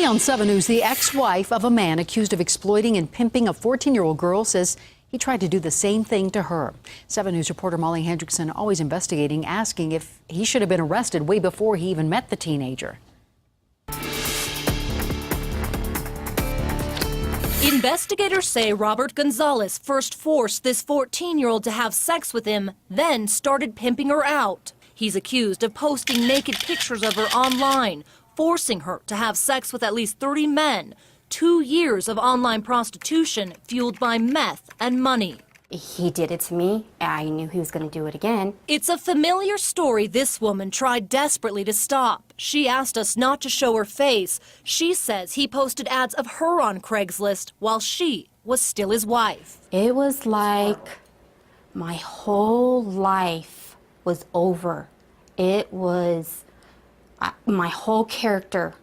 on 7 News, the ex-wife of a man accused of exploiting and pimping a 14-year-old girl says he tried to do the same thing to her. 7 News reporter Hendrickson, always investigating, asking if he should have been arrested way before he even met the teenager. Investigators say Robert Gonzalez first forced this 14-year-old to have sex with him, then started pimping her out. He's accused of posting naked pictures of her online, forcing her to have sex with at least 30 men. 2 years of online prostitution fueled by meth and money. He did it to me. I knew he was going to do it again. It's a familiar story this woman tried desperately to stop. She asked us not to show her face. She says he posted ads of her on Craigslist while she was still his wife. It was like my whole life was over. It was, my whole character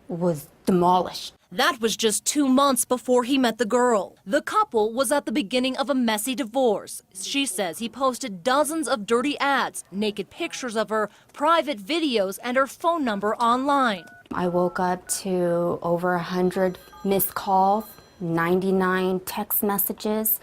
was demolished. That was just 2 months before he met the girl. The couple was at the beginning of a messy divorce. She says he posted dozens of dirty ads, naked pictures of her, private videos, and her phone number online. I woke up to over 100 missed calls, 99 text messages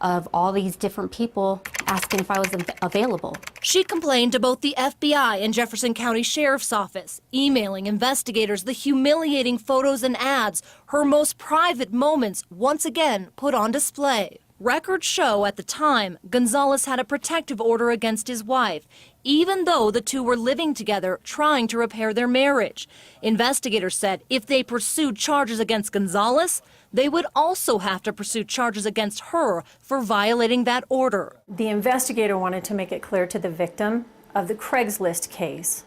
of all these different people asking if I was available. She complained to both the FBI and Jefferson County Sheriff's Office, emailing investigators the humiliating photos and ads, her most private moments once again put on display. Records show at the time, Gonzalez had a protective order against his wife, even though the two were living together trying to repair their marriage. Investigators said if they pursued charges against Gonzalez, they would also have to pursue charges against her for violating that order. The investigator wanted to make it clear to the victim of the Craigslist case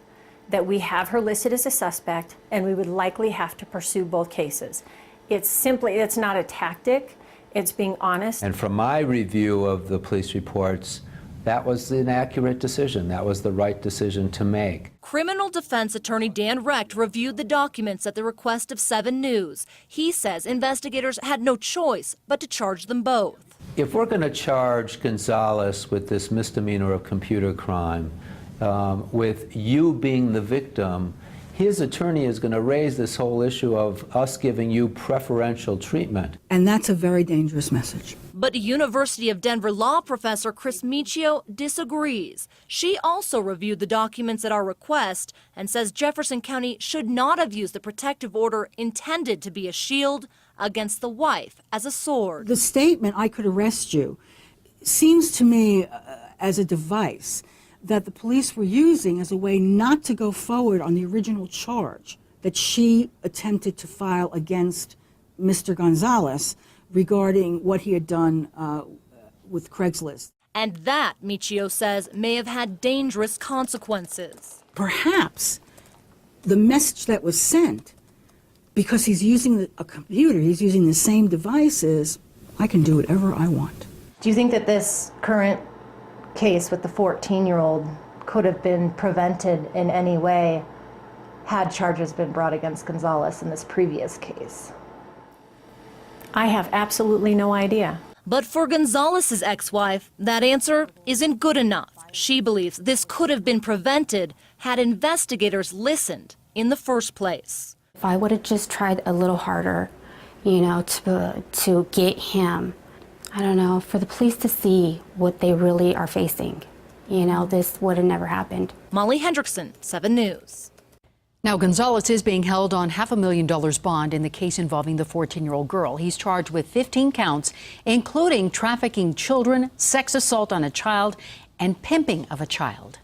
that we have her listed as a suspect and we would likely have to pursue both cases. It's not a tactic, it's being honest. And from my review of the police reports, that was an accurate decision. That was the right decision to make. Criminal defense attorney Dan Recht reviewed the documents at the request of 7 News. He says investigators had no choice but to charge them both. If we're going to charge Gonzalez with this misdemeanor of computer crime, with you being the victim, his attorney is going to raise this whole issue of us giving you preferential treatment. And that's a very dangerous message. But University of Denver law professor Chris Michio disagrees. She also reviewed the documents at our request and says Jefferson County should not have used the protective order intended to be a shield against the wife as a sword. The statement, "I could arrest you," seems to me as a device that the police were using as a way not to go forward on the original charge that she attempted to file against Mr. Gonzalez regarding what he had done with Craigslist. And that, Michio says, may have had dangerous consequences. Perhaps the message that was sent, because he's using a computer, he's using the same devices, I can do whatever I want. Do you think that this current case with the 14-year-old could have been prevented in any way had charges been brought against Gonzalez in this previous case? I have absolutely no idea. But for Gonzalez's ex-wife, that answer isn't good enough. She believes this could have been prevented had investigators listened in the first place. If I would have just tried a little harder, you know, to get him, I don't know, for the police to see what they really are facing, you know, this would have never happened. Hendrickson, 7 News. Now, Gonzalez is being held on $500,000 bond in the case involving the 14-year-old girl. He's charged with 15 counts, including trafficking children, sex assault on a child, and pimping of a child.